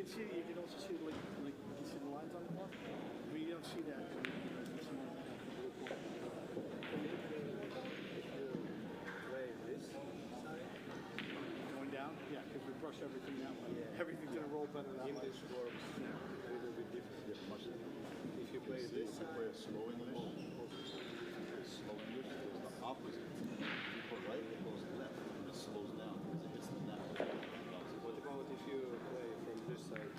can see. You can also see like you can see the lines on the block. But you don't see that. If you play this side, Going down, yeah, because we brush everything that way. Yeah. Everything's gonna roll better that in way. this works a little bit different. Yeah, much If you play this if you play a side, slow English, slow English is the opposite. If you put right, it goes left, and it slows down because it hits the neck. what about if you play from this side?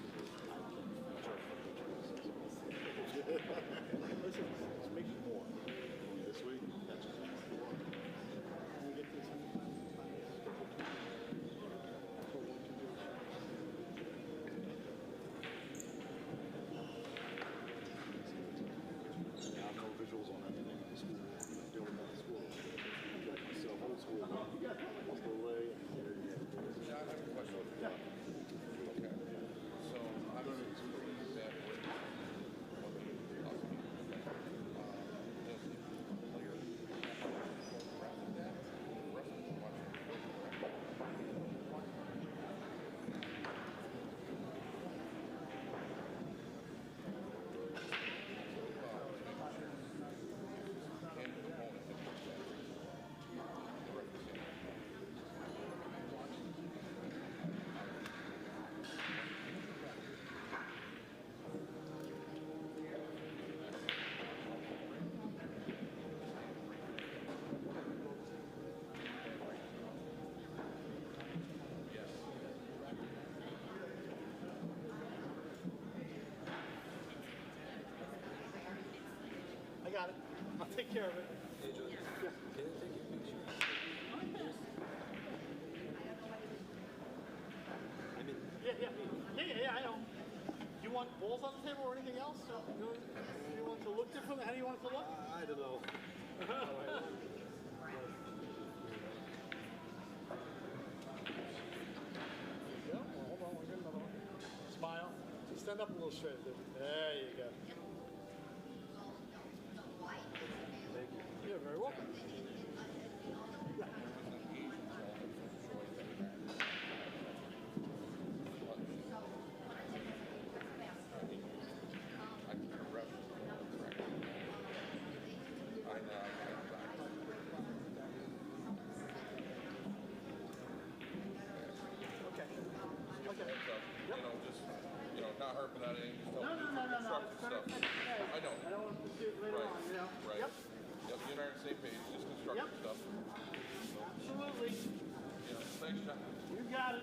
Listen, let's make it more. Going this way, catches more. When we get this. I have no visuals on anything in the school. I'm dealing with the school. Like myself, old school. What's the way? Yeah, I have a question. Okay. So I'm going to use that word. I got it. I'll take care of it. Hey, John, can I take your picture? I mean, Yeah, I know. You want balls on the table or anything else? You want it to look different? How do you want it to look? I don't know. Yeah, well, hold on, we'll get another one. Smile. Stand up a little straight. There you go. Thank you. You're very welcome. I can rep. I know. Okay. Okay. Just, not harping on anything. Just No. constructive stuff. I know. I don't want to pursue it later Right. on, you know? Right. Yep. Yep, you and I are on the same page, just constructive Yep. stuff. Absolutely. Thanks, John. You got it.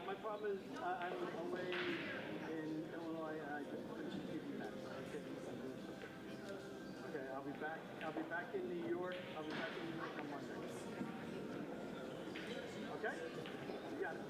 My problem is I'm away in Illinois and I just finished a TV match. Okay, I'll be back in New York. I'll be back in New York on Monday. Okay? You got it.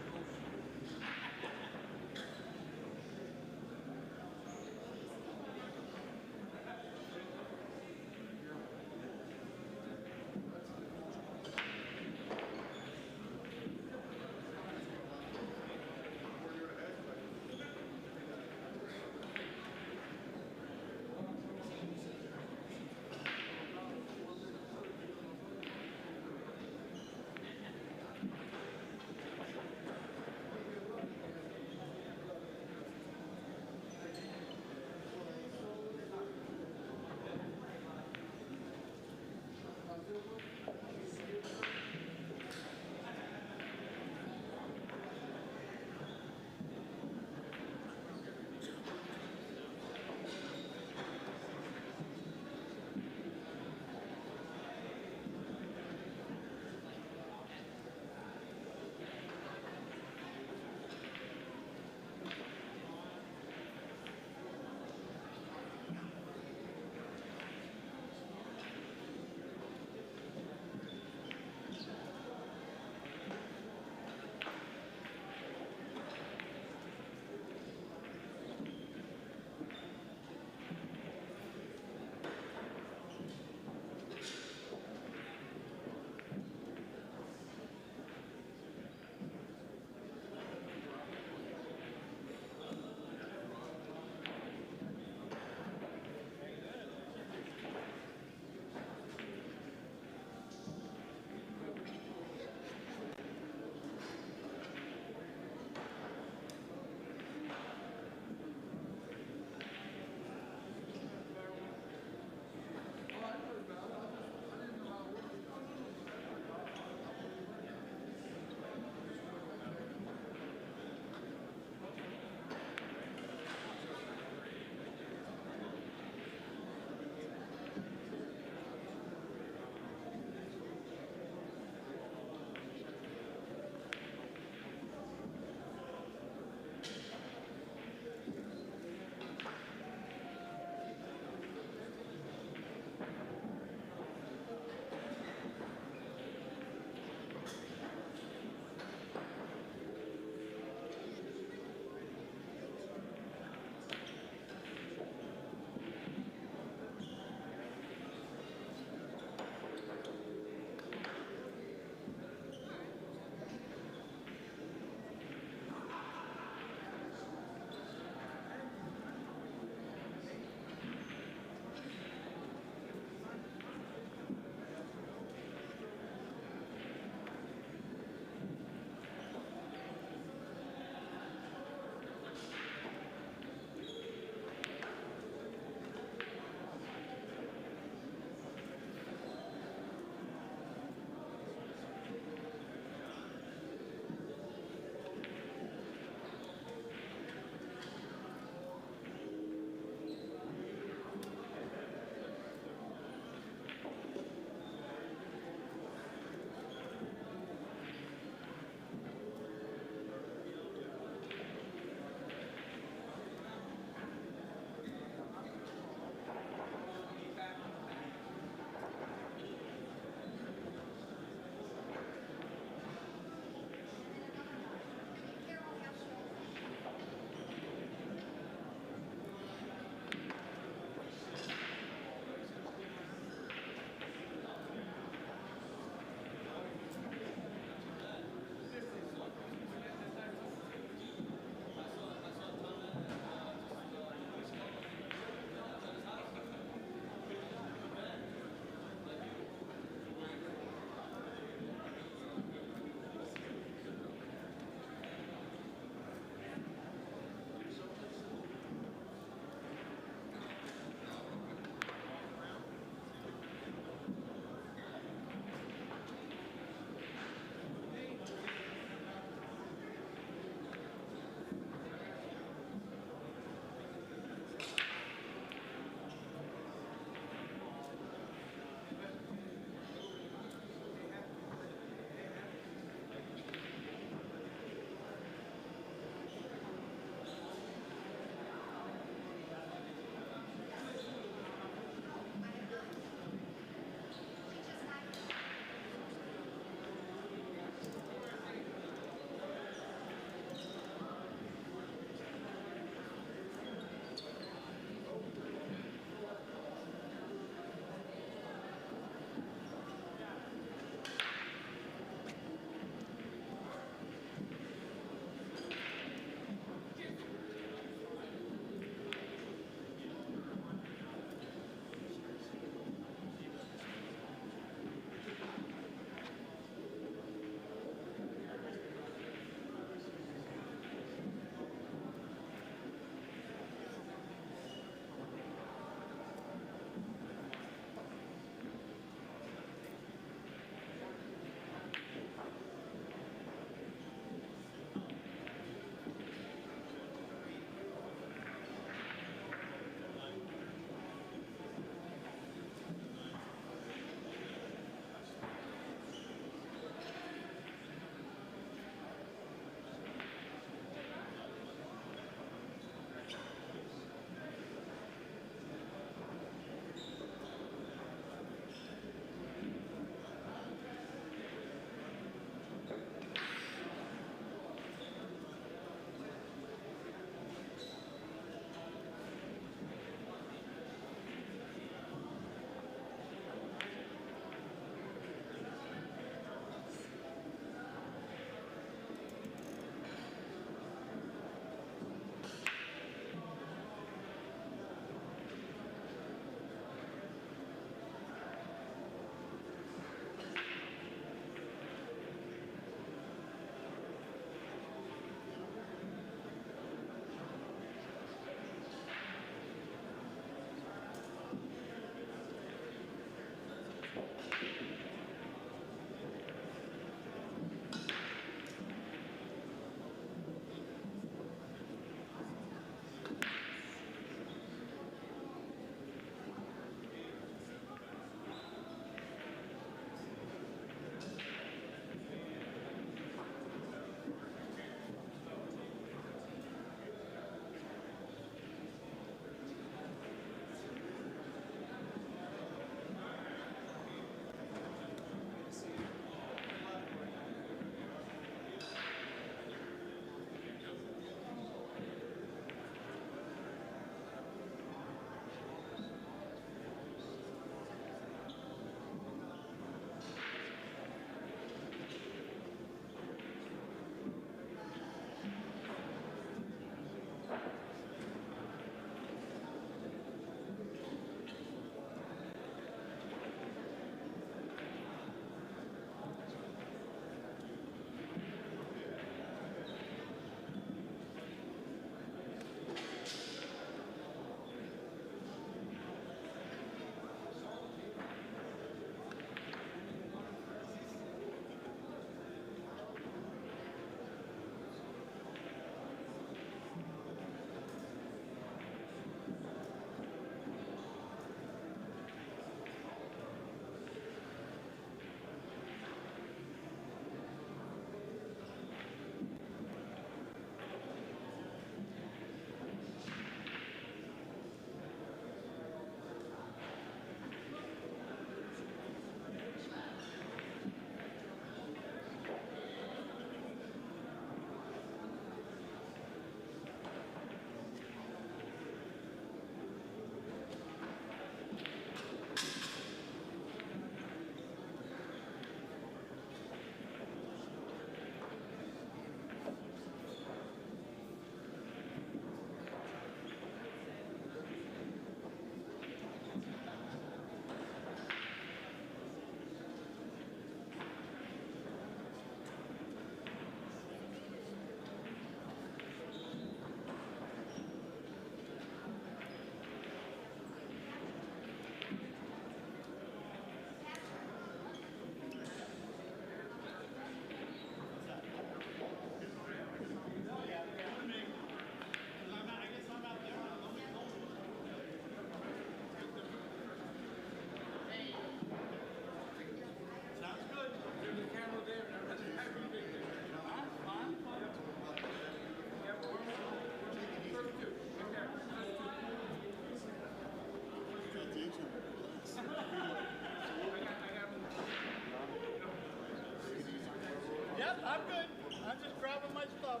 I'm good. I'm just grabbing my stuff.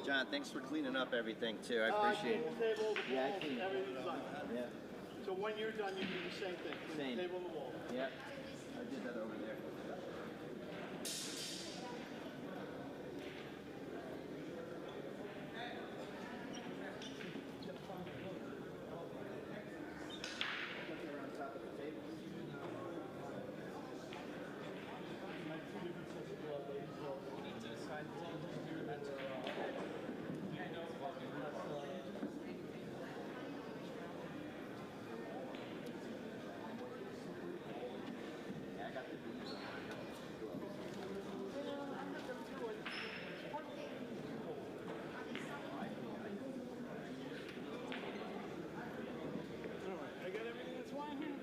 John, thanks for cleaning up everything too. I appreciate it. Table, the walls, Yeah, I cleaned it. everything's done. Yeah. So when you're done, you do the same thing. Clean the Same. table and the wall. Yeah. I did that over there. Around top of the table. Yeah, I got the beads on my Alright, I got everything that's fine here.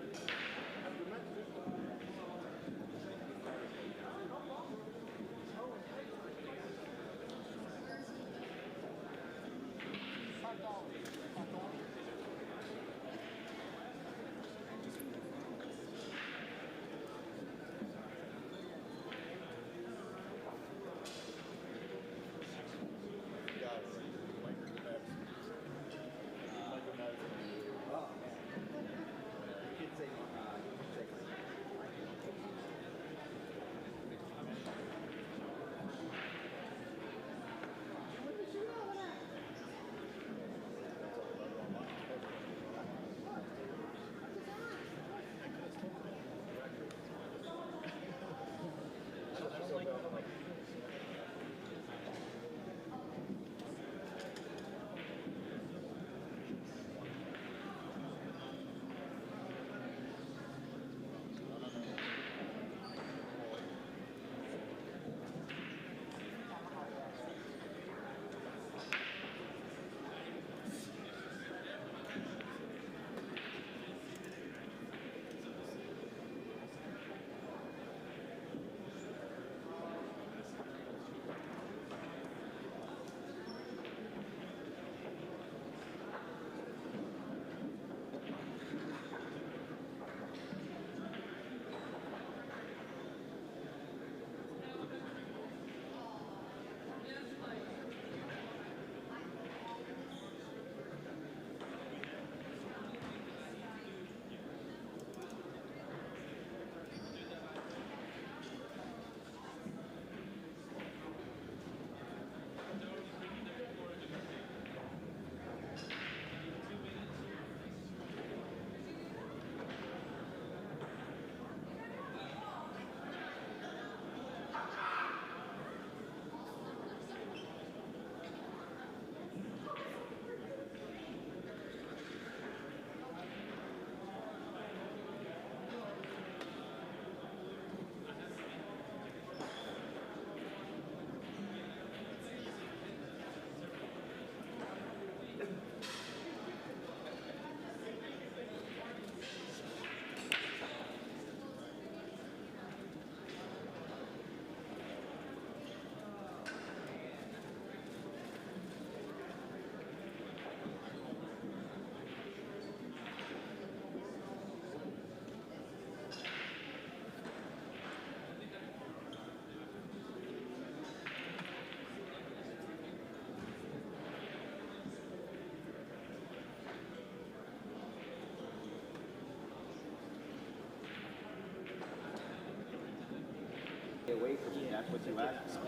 Away from it. That's what you asked.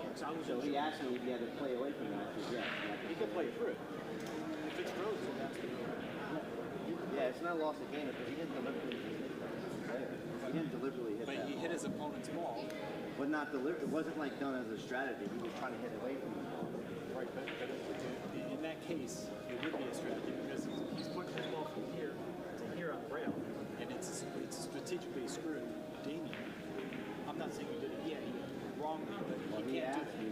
So he asked me if he had to play away from it. I said, yes. You can play through it. If it's frozen, that's the Yeah, it's not a loss of game because he didn't deliberately hit there. He didn't deliberately hit But that he ball. hit his opponent's ball. But not deliberate. It wasn't like done as a strategy. He was trying to hit away from the ball. Right, but in that case, it would be a strategy because he's putting his ball from here to here on the rail, and it's strategically screwed Damien. I'm not saying you did it wrongly, but Well, he he can't do asked me,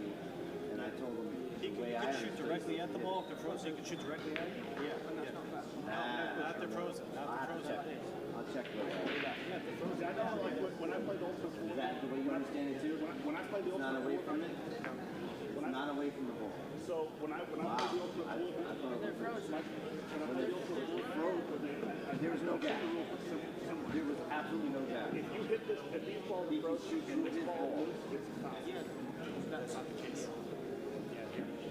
and I told him He the can, way he I can shoot understood directly it. at the ball if they're frozen. He can shoot directly at it. Not the frozen. Not the frozen. I'll check with that. Yeah, the frozen. I know, like when I played Ultimate Pool, Is that the way you understand it too? when I played the It's not Ultimate away Pool, from it? It's not away from the ball. so when I played the Ultimate Pool, I thought it was when I played the Ultimate Pool, there was no gap. absolutely no doubt. If you hit this, if these balls He can approach shoot and with this his ball ball. moves, it's a foul. Yeah, that's not the case.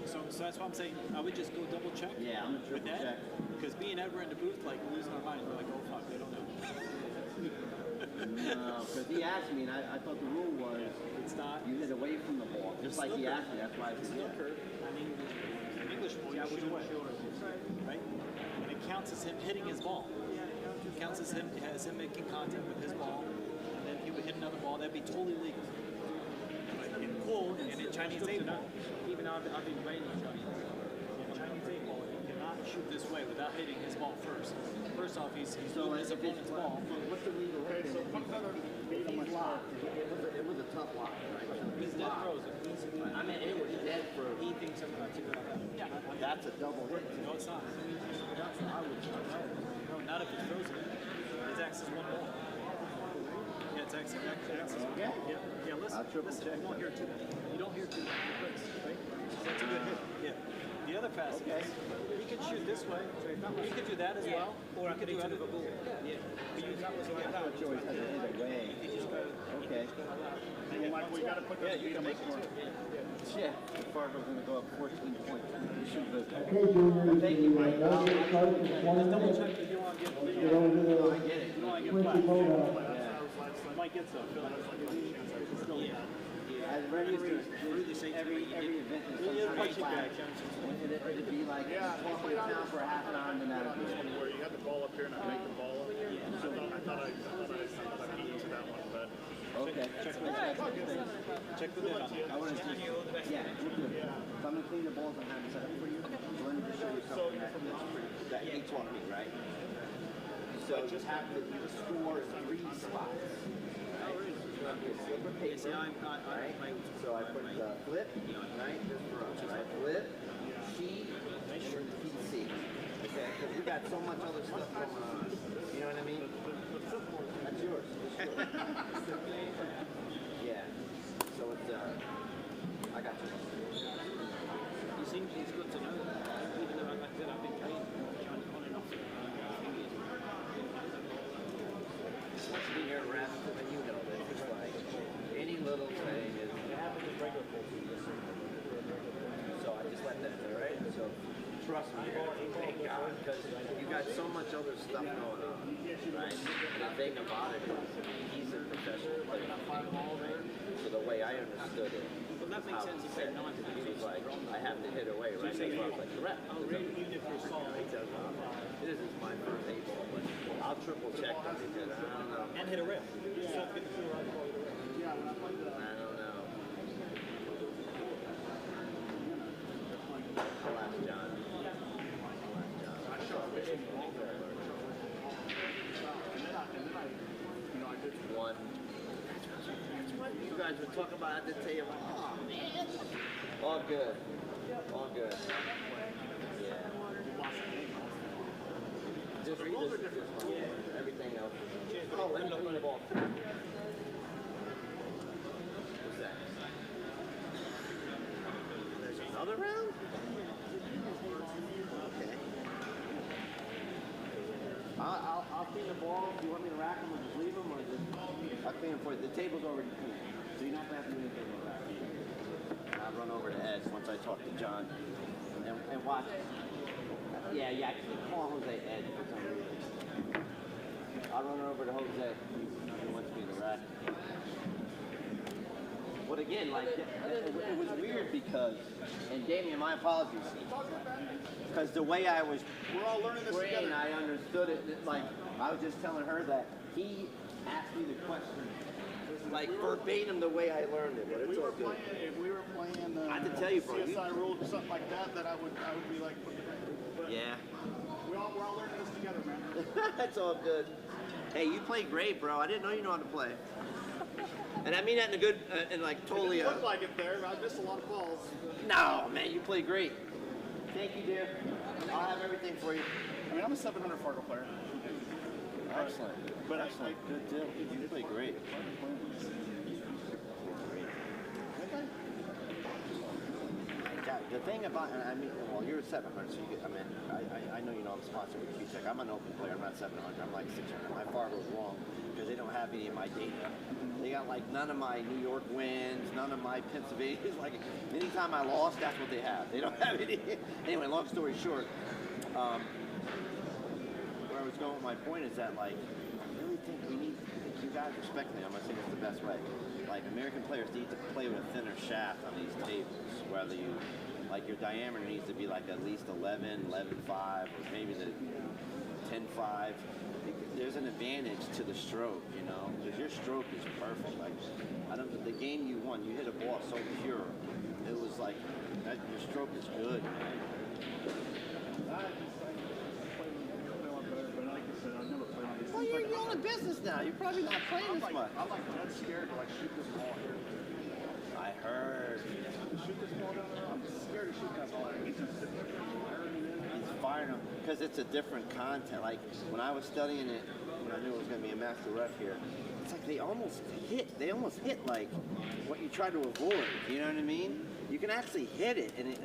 So that's why I'm saying I would just go double check. Yeah, I'm gonna with triple Ed, check. because me and Ed were in the booth like losing our minds. We're like, oh fuck, they don't know. No, because he asked me, and I thought the rule was It's not. you hit away from the ball, just like he Snooker. asked me. That's why I said yeah. Snooker, I mean, in English ball, you shoot away, right? And it counts as him hitting his ball. It counts as him making contact with his ball, and then he would hit another ball. That'd be totally legal. But in pool and in Chinese 8-ball, Even though I've been playing in Chinese. in Chinese 8-ball, you cannot shoot this way without hitting his ball first. First off, he's So moving his if it's opponent's ball. what's the legal Okay, hit? so it comes out of If he's locked, it was a tough lock, right? So He's dead frozen. I mean, it was dead for. He thinks I'm going to go out. That's a double hit. No, it's not. I would. No, not if it's frozen. His axe is one ball. Yeah, it's axe is one. Yeah. Yeah, listen. I'll triple Listen, check you don't hear two. You don't hear two clicks, right? So that's a good hit. Yeah. The other pass Okay. is he could shoot this way. He could do that as well. Or I He could do do other a ball. Yeah. But you, that was like I that. thought you always had to hit away. Okay. Well, Michael, we got to put that Yeah, you can make it too. Yeah. Fargo's going to go up 14 points. We should go. Okay, juniors, Thank you, Mike. now get started with one Double minute. check if you want to get You don't do No, I the get it. you don't want to get Quincy flat. vote on. You might get some. As referees, every event is You're sometimes punching flat. bag. It'd be like Yeah, walking town for half an hour and then that'd be it. where you had the ball up here and I make the ball up. I thought I beat you to that one, but Okay. Check the net on it. I want to just, yeah, we'll do it. So I'm gonna clean the balls and have it set up for you. So let me just show you something that he taught me, right? So you have to score 3 spots. Right? Slipper paper, right? So I put the flip, right? Just for us, right? Flip, sheet, and PC. Okay? Because we got so much other stuff going on. You know what I mean? That's yours. That's yours. Yeah. So it's I got you. He seems he's good to know. Even though, like I said, I've been playing Chinese on and off. Once you hear rap, then you know that it's like any little thing is. It happens in regular pool. So I just let that, all right? So trust me, thank God, because you got so much other stuff going on, right? And the thing about it is, he's a professional player. So the way I understood it, Well, that makes sense. He played 9 he was like, I have to hit away, right? That's why I was like, correct. Oh, really? Even if you're solid. This is my first Heyball, but I'll triple check them because I don't know. And hit a rail. You just have to get the feel right before you hit a rail. I don't know. I'll ask John. One. That's what you guys were talking about at the table. Oh, man. All good. All good. Yeah. Just read this. Yeah. Everything else. Oh, let me clean the ball. What's that? There's another round? Okay. I'll clean the ball. Do you want me to rack them or just leave them? Or just... I'll clean them for you. The table's already clean. So you're not going to have to do anything with that. I'll run over to Ed once I talk to John. And watch. Yeah, I keep calling Jose Ed for some reason. I'll run over to Jose. He wants me to rack. But again, like, it was weird because, and Damien, my apologies, because the way I was we're all learning this trained, together. I understood it, like, I was just telling her that he asked me the question, like, verbatim the way I learned it, but it's all good. If we were playing I have to tell you, bro, CSI rules or something like that I would be like, but Yeah. we're all learning this together, man. That's all good. Hey, you play great, bro. I didn't know you know how to play. And I mean that in a good, and like totally. It looked like it there. I missed a lot of balls. No, man, you play great. Thank you, dear. I'll have everything for you. I mean, I'm a 700 Fargo player. Excellent. But Excellent. Good deal. You play great. I got The thing about, and I mean, well, you're 700, so you get, I mean, I know you know I'm sponsored with Q-Tech. I'm an open player. I'm not 700. I'm like 600. My far goes wrong because they don't have any of my data. They got like none of my New York wins, none of my Pennsylvania. Like anytime I lost, that's what they have. They don't have any. Anyway, long story short, where I was going with my point is that like I really think we need. You guys respect me. I'm not saying it's the best way. Like American players need to play with a thinner shaft on these tables. Whether you, like your diameter needs to be like at least 11, 11.5, or maybe the 10.5. There's an advantage to the stroke, you know, because your stroke is perfect. Like, I don't. The game you won, you hit a ball so pure. It was like that. Your stroke is good, man. Well, you're in the business now. You're probably not playing as much. I'm like dead scared to like shoot this ball here. I heard. Shoot this ball down there. I'm scared to shoot that ball. He's Firing them because it's a different content. Like when I was studying it, when I knew it was going to be a master ref here, it's like they almost hit. They almost hit like what you try to avoid. You know what I mean? You can actually hit it, and you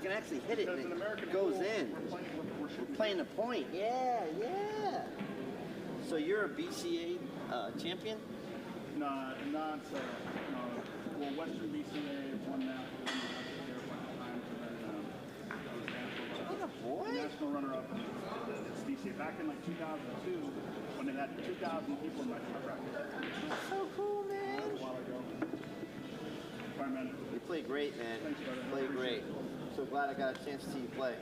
can actually hit it, and it goes in. We're playing the point. Yeah, yeah. So you're a BCA champion? No, not no. Well, Western BCA won that. What a boy! National runner-up in BCA back in like 2002 when they had 2,000 people in my practice. That's so cool, man. That was a while ago. All right, man. You play great, man. Thanks, brother. Play great. I'm so glad I got a chance to see you play.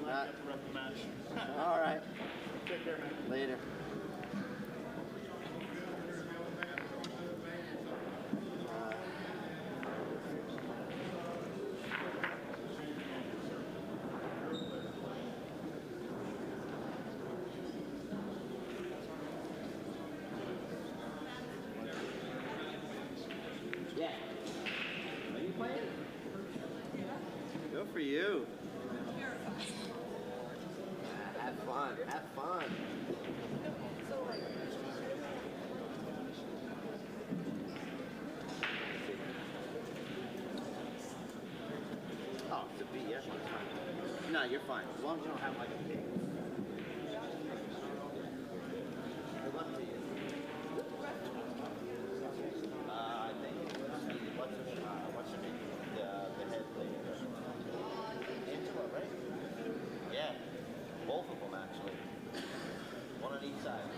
Glad to rep the match. All right. Take care, man. Later. Yeah. Are you playing? Good for you. Have fun. Have fun. Oh, it's a B, yeah. No, you're fine. As long as you don't have like a pig. Good luck to you. I think what's her name? The head lady. Angela, right? Yeah. Both of them actually. One on each side.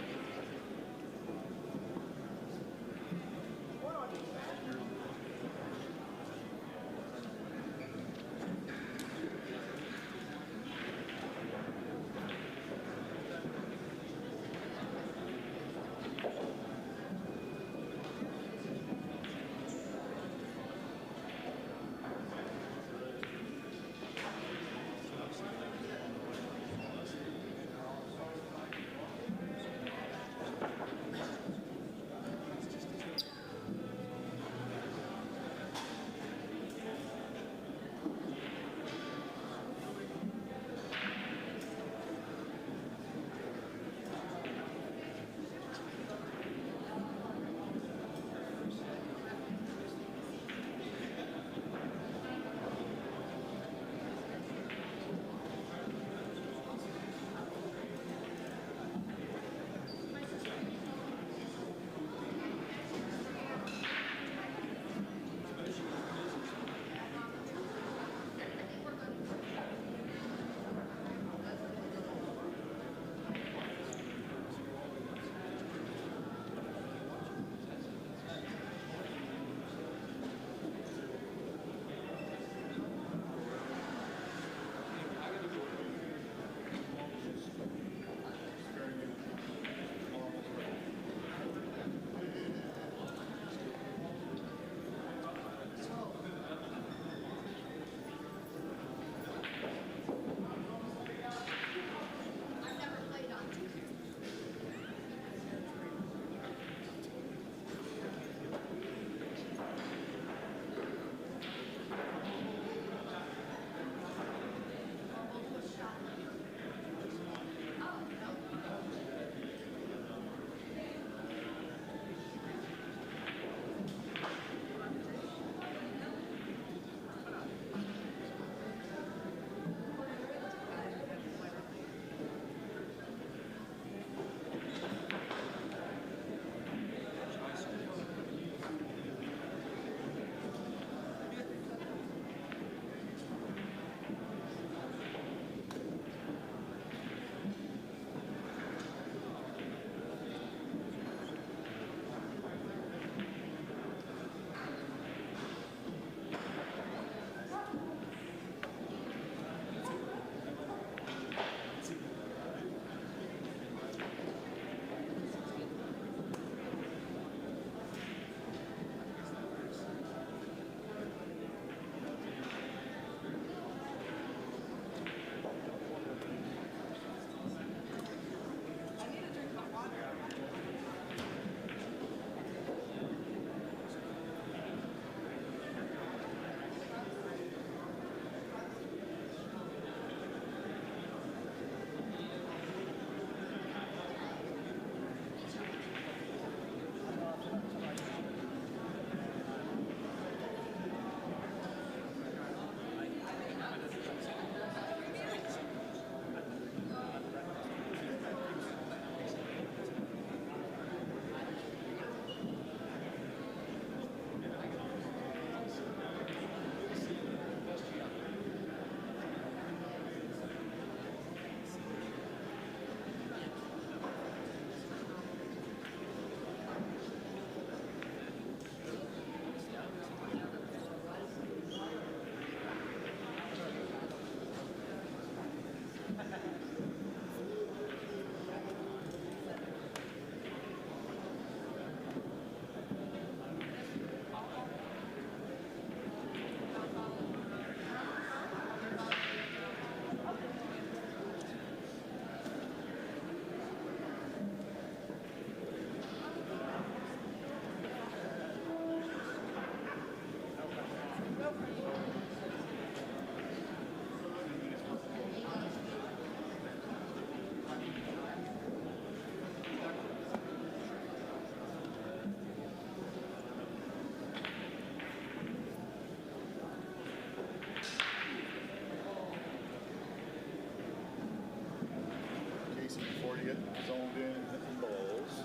already zoned in balls.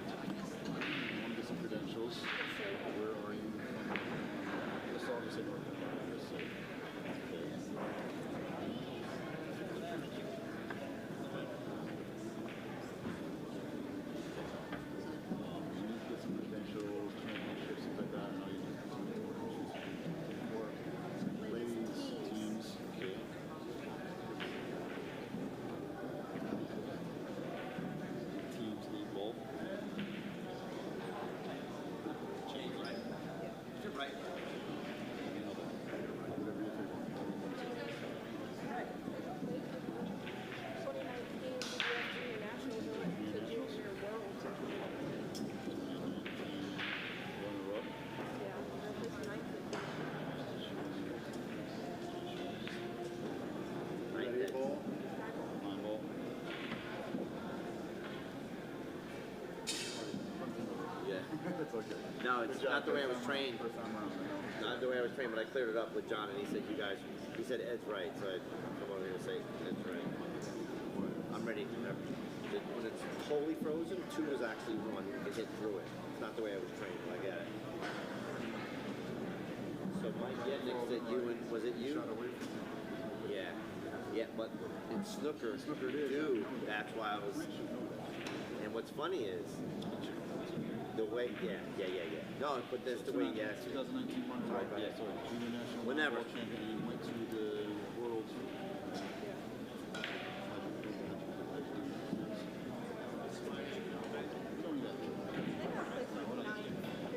Want to get some credentials. Where are you? Let's all just say North Carolina. Let's say. You need to get some credentials, championships, things like that. I know you need to for ladies teams. Okay. Teams equal. Change right. You're right. Whatever you think. 2019 BBF Junior Nationals went to Junior Worlds. Runner-up. Yeah, that's his 19th. Ready, ball? Line ball. Yeah. It's okay. No, it's Good job, not the way I was first time trained. around. First time around. I know. Not the way I was trained, but I cleared it up with John, and he said, he said Ed's right, so I come over here to say Ed's right. I'm ready to never. When it's totally frozen, 2 is actually 1. You can hit through it. It's not the way I was trained, but I get it. So Mike Yetnick said you, and was it you? Shot away from you. Yeah. Yeah, but in snooker, Snooker it is. dude, that's why I was. And what's funny is, the way, yeah. No, but that's the way, yeah. 2019 runner-up. Sorry, Yeah, sorry. Junior national Whenever. world champion. You went to the world.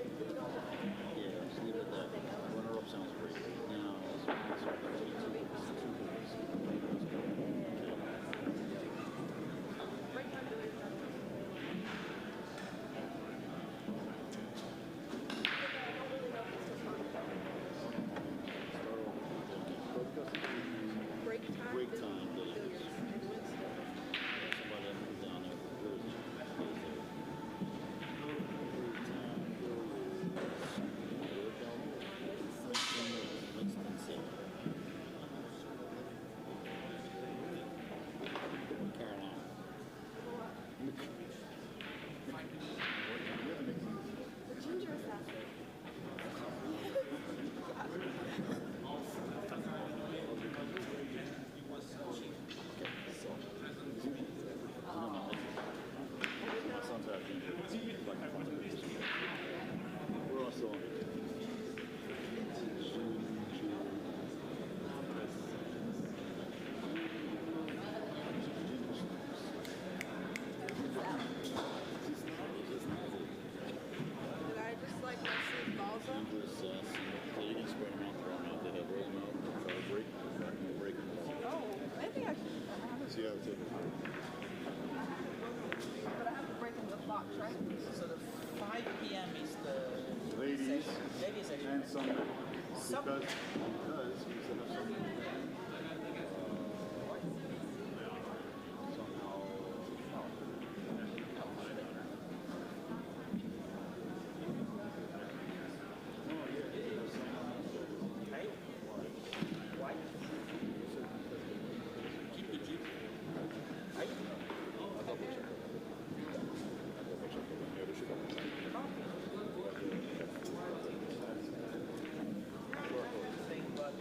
Yeah, just leave it at that. Runner-up sounds great. Now, let's start with 2 points. Break time. Break time, Billiards. billiards. And Winston. Somebody that moved down there from Jersey stays there. Winston-Salem. Carolina. The ginger assassin. My son's out ginger. We're also on Did I just like my sleep balls up? ginger sass. So you can spread them out, throw them out. They have roll them out, try to break them. Oh, maybe I should. See how it's in. But I have to break them with box, right? So the 5 p.m. is the Ladies ladies session. and Sunday. Some- Because we set up something. Right? Why? Keep the Jeep. Right? Thing, but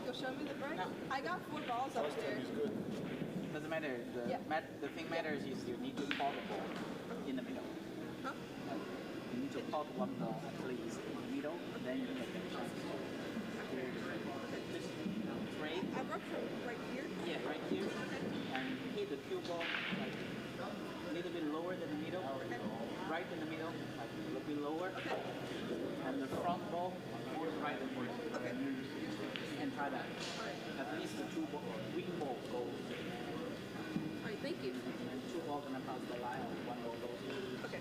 You'll show me the break? I got 4 balls up there. Doesn't matter. The thing matters is you need to call the ball in the middle. Huh? Like, you need to call one ball at least in the middle, then you make a chance. Just straight. I broke from right here. Yeah, right here. And hit the cue ball like a little bit lower than the middle. Right in the middle, like a little bit lower. And the front ball more right than left. Okay. You can try that. At least the 2 wing ball goes. Alright, thank you. And 2 balls gonna pass the line, 1 ball goes in. Okay.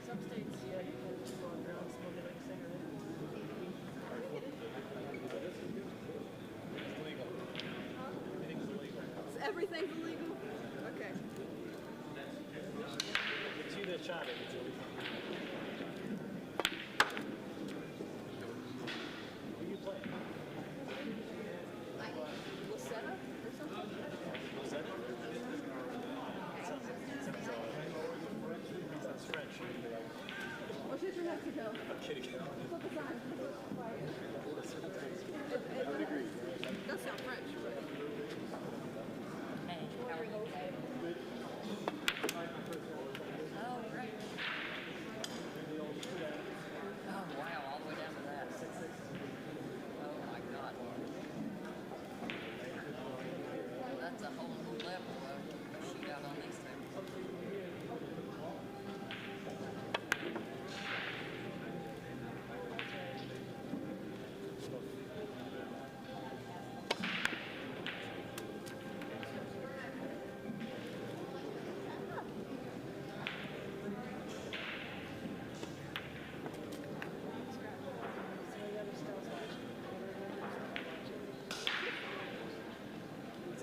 Some states, yeah, you can just walk around smoking like a cigarette. Everything's illegal? Okay. It's you that shot it. It's illegal. Who you play? Lucetta or something? Was that it? Sounds French. What's your Mexico? I'm kidding. Flip a sign. I would agree. It does sound French, but... Hey, how are you today? Oh, great. Oh, wow, all the way down to that. Oh, my God. That's a whole new level of shootout on these things.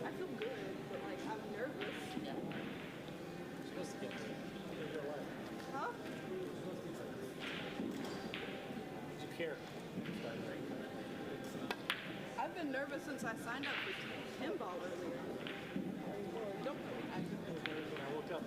I feel good, but like I'm nervous. Yeah. You're supposed to get your life. Huh? Did you care? I've been nervous since I signed up for Heyball earlier. Don't When I woke up.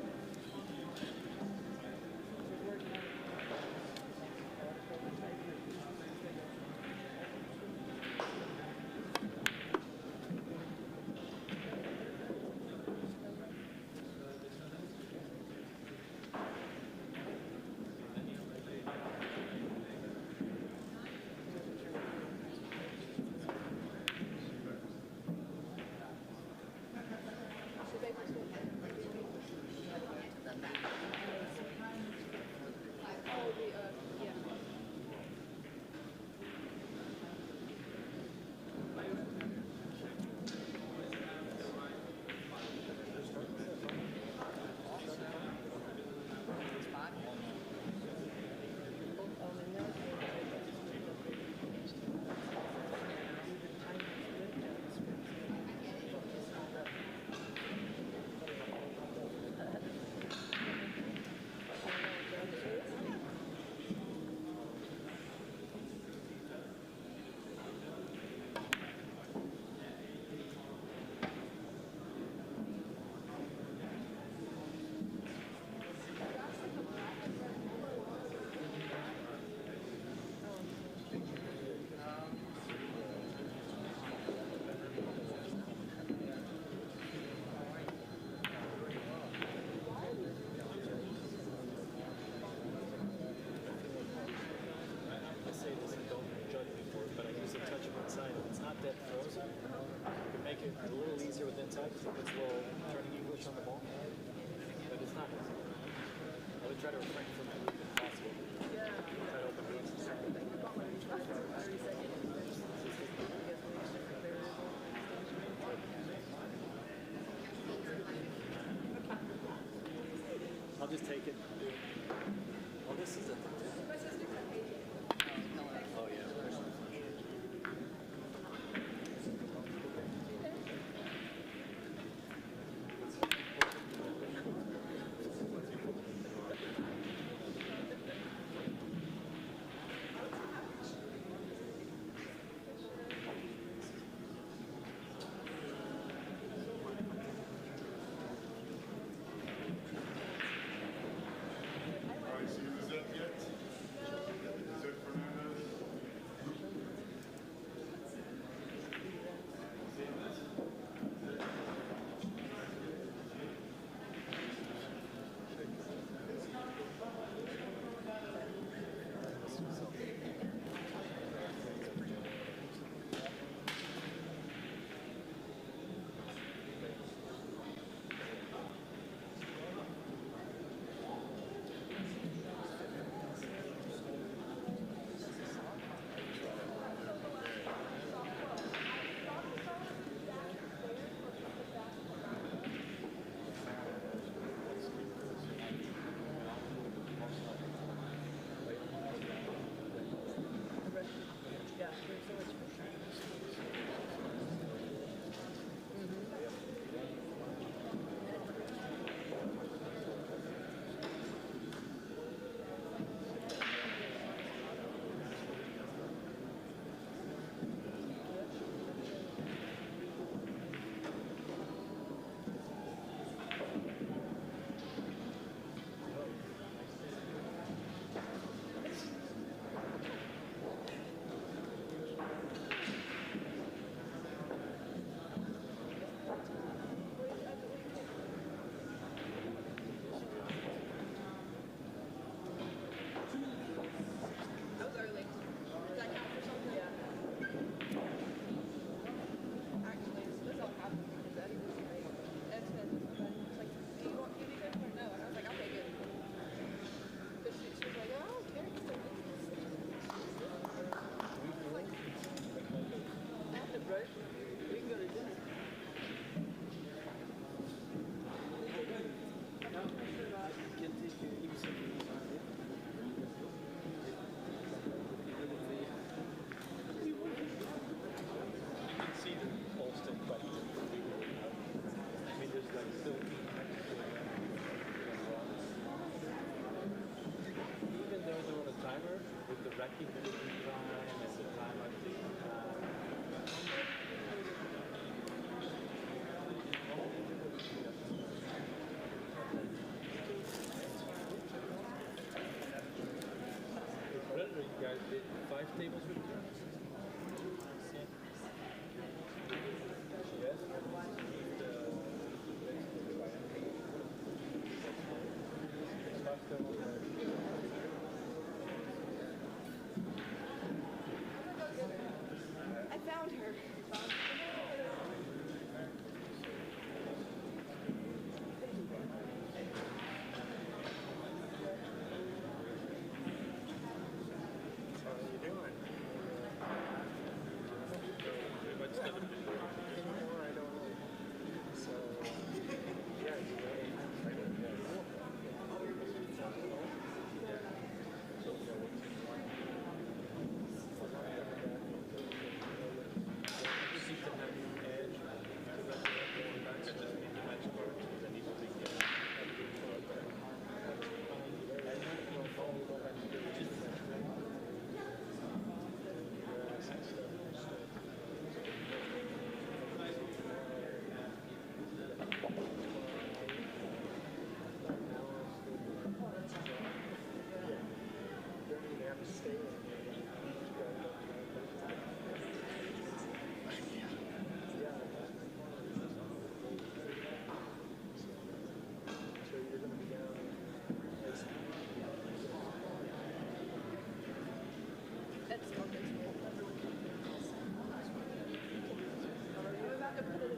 It's a little turning English on the ball, but it's not necessary. I would try to refrain from it if possible. Yeah. Try to open games and stuff. Think about my 30-second English. I guess we use different variables. I'll just take it. Well, this is a. Oh yeah. Alright, so is that yet? Is that Fernandez? Yeah, there's so much. That was early. Does that count for something? Yeah. Actually, this all happened because Eddie was like, Ed said, it's like, do you want candy corn or no? And I was like, I'll take it. But she was like, oh, I don't care. It's like, Nothing, bro. We can go to dinner. See the whole still quite. I mean, there's like still. Even though they're on a timer, with the recognition time and the time I think. Whatever you guys did, 5 tables with turns. Yes. I found her. How are you doing? Pretty much never been doing anymore, I don't know. So, yeah, you know, seem to have an edge because that's the back and just need the match cards because I need to make it. That's focused. We're about to put it in.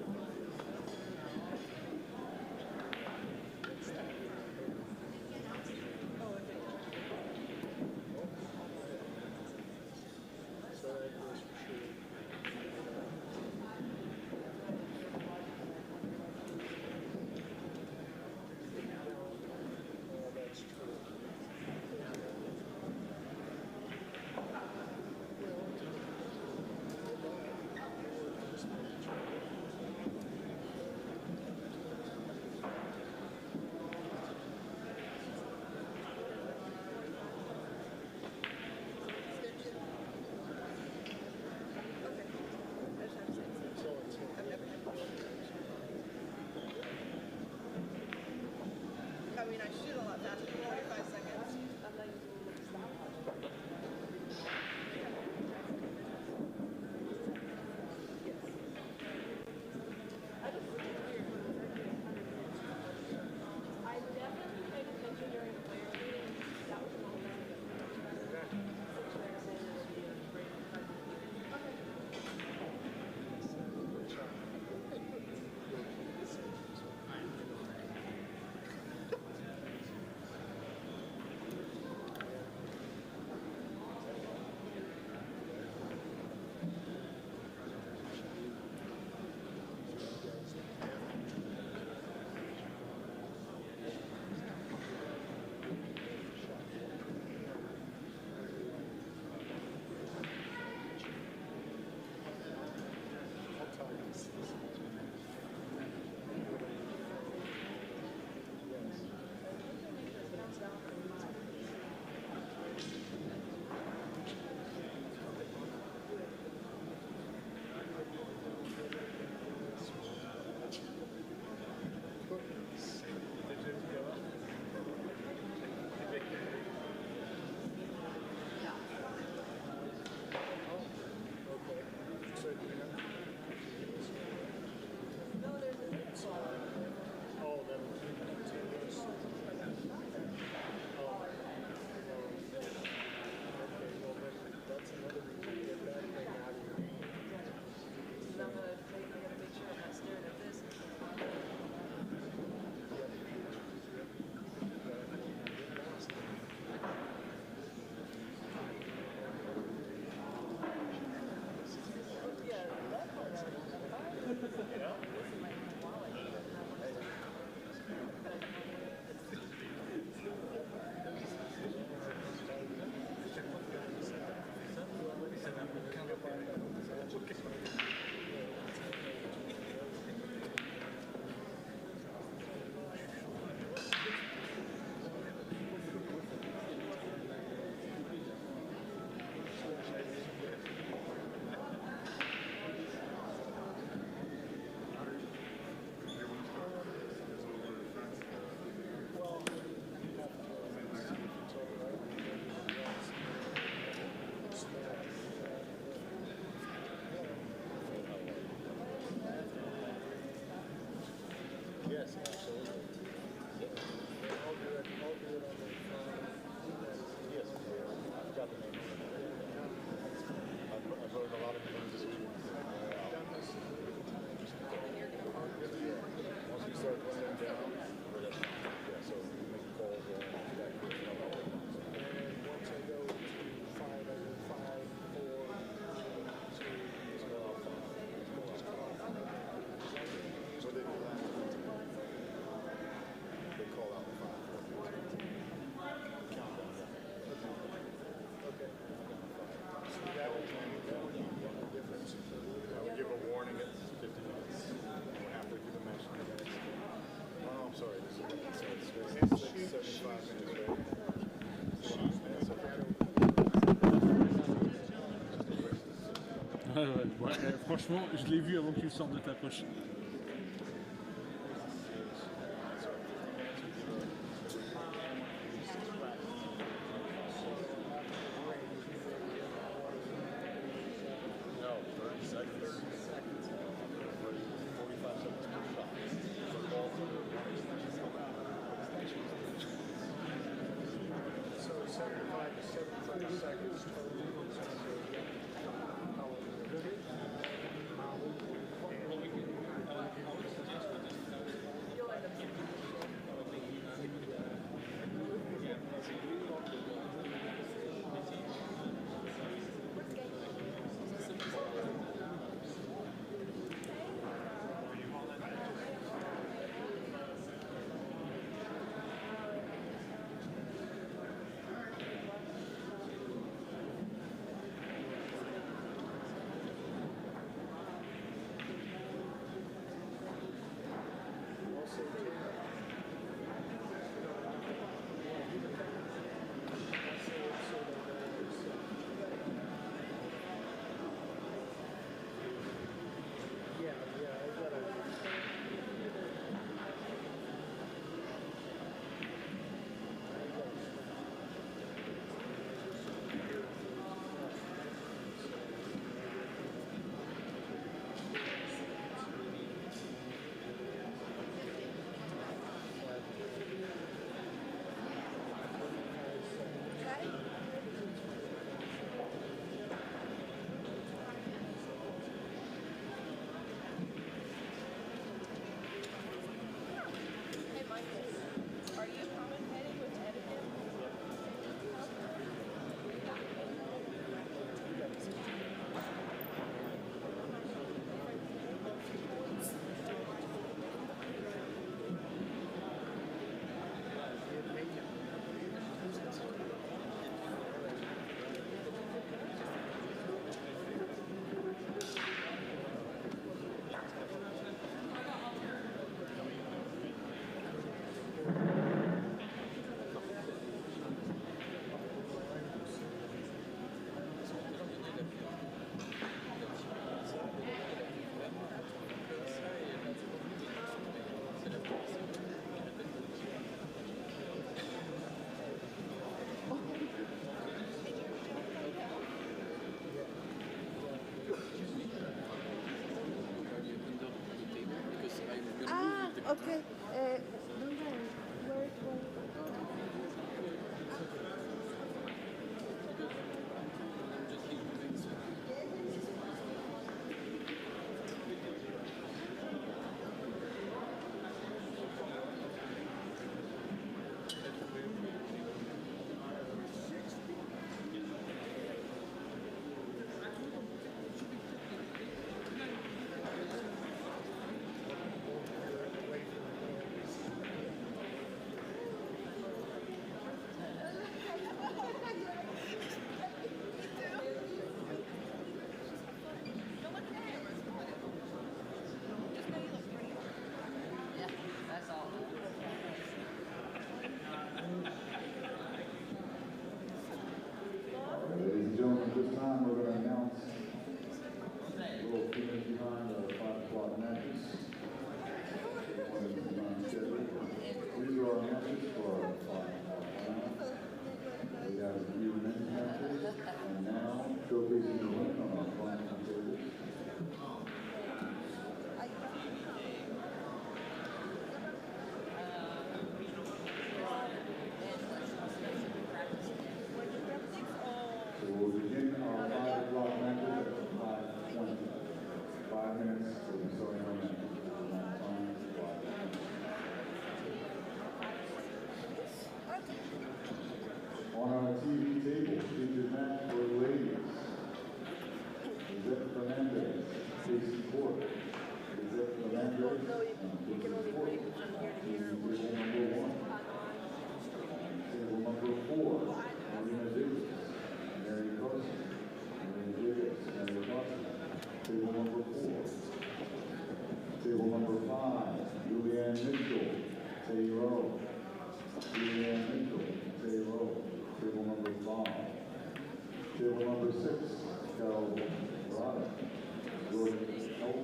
Yes, absolutely. I'll do it on the yes, I've got the name. I've heard a lot of names this week. Once you start running them down, yeah, so you make calls on that. And once I go to 5, I go 5, 4, 2, it's going off 5. What they do last they call out the 5, 4, 3, 2. Countdown. Okay. So that will make a difference. I would give a warning at 50 minutes. We're halfway through the match. Oh, I'm sorry. This is what it says. It's 75 minutes, right? Ouais, ouais. Franchement, je l'ai vu avant que tu sortes de ta poche. No, 30 seconds. 45 seconds per shot. So 75 to 75 seconds total. Okay. Away from We'll begin our 5 o'clock matches at 5:20. 5 minutes for the starting our match. On our TV table, featured match for the ladies. Lizette Fernandez, Casey Court. Lizette Fernandez and Casey Court. Table number 1. Table number 4, Marina Davis, Mary Carson. Marina Davis, Mary Carson. Table number 4. Table number 5, Julianne Mitchell, Tay Rowe. Julianne Mitchell, Tay Rowe. Table number 5. Table number 6, Carol Dorada, Jordan Elk.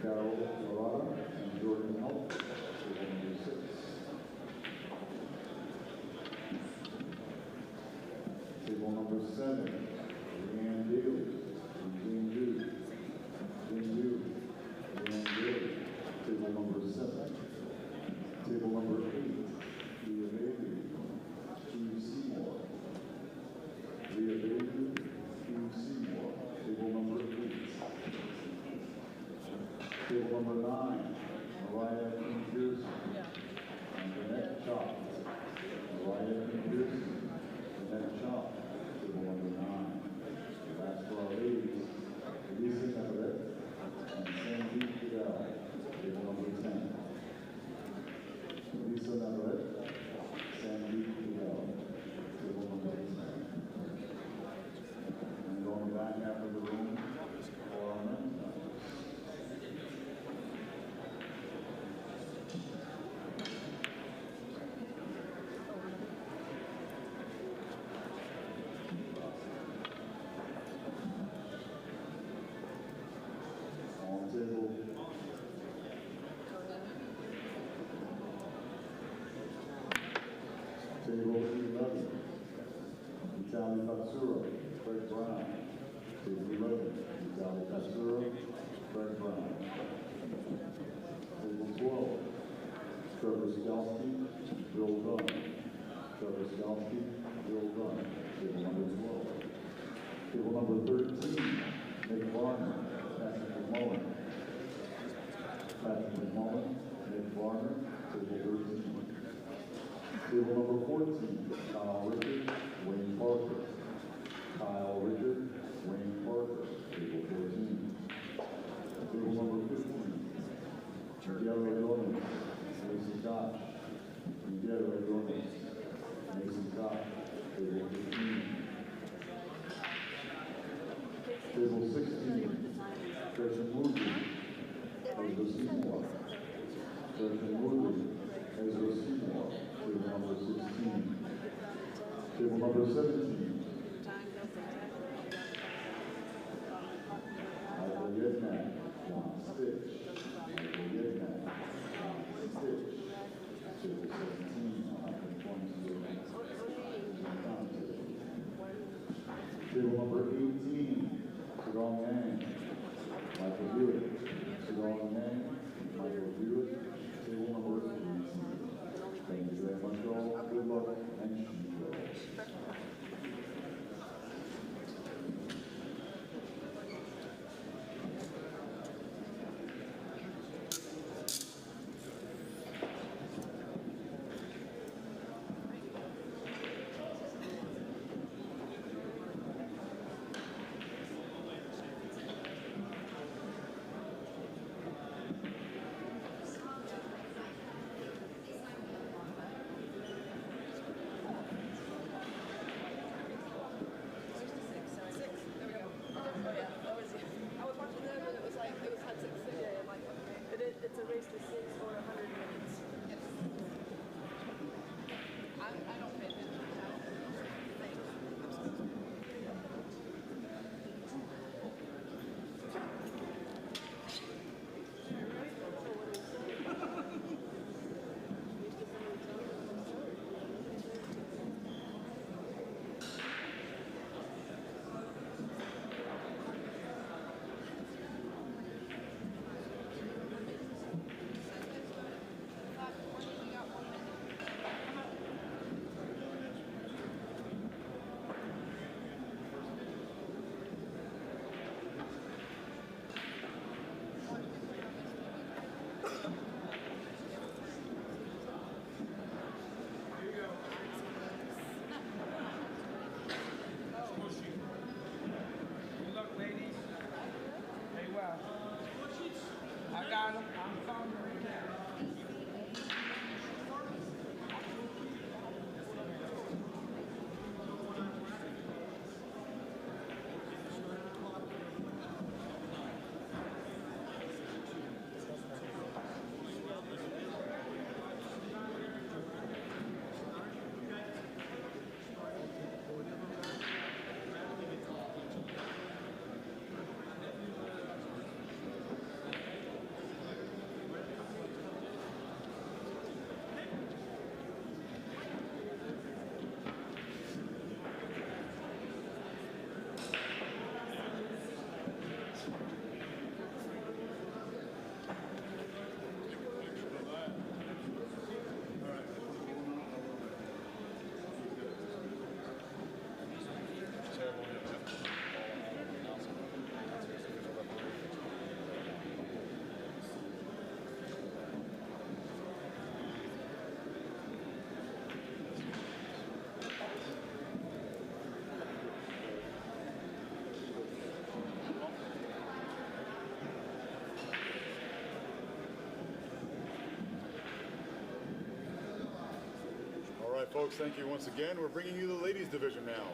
Carol Dorada and Jordan Elk. Table number 6. Table number 7, Leanne Daly, Jean Dew. Jean Dew, Leanne Daly. Table number 7. Table number 8, Leah Bailey, Steve Seymour. Leah Bailey, Steve Seymour. Table number 8. Table number 9, Mariah Pearson. And Jeanette Chop. Mariah Pearson. Jeanette Chop. Table number 9. Last for our ladies, Lisa Navarrete and Sandy Fidel. Table number 10. Lisa Navarrete, Sandy Fidel. Table number 10. And going back half of the room for our men's match. On table Table 11, Vitaly Fatsura, Fred Brown. Table 11, Vitaly Fatsura, Fred Brown. Table 12, Trevor Skalski, Bill Dunn. Trevor Skalski, Bill Dunn. Table number 12. Table number 13, Nick Varner, Patrick McMullen. Patrick McMullen, Nick Varner, table 13. Table number 14, Kyle Richard, Wayne Parker. Kyle Richard, Wayne Parker, table 14. Table number 15, Miguel Leones, Mason Koch. Miguel Leones, Mason Koch, table 15. Table 16, Gretchen Woodley, Ezra Seymour. Gretchen Woodley, Ezra Seymour, table number 16. Table number 17, Michael Yednak, John Stitch. Michael Yednak, John Stitch. Table 17, 120. Table number 18, Strong Yang, Michael Hewitt. Strong Yang, Michael Hewitt. Table number 18. Thank you very much all. Good luck and folks, thank you once again. We're bringing you the ladies division now.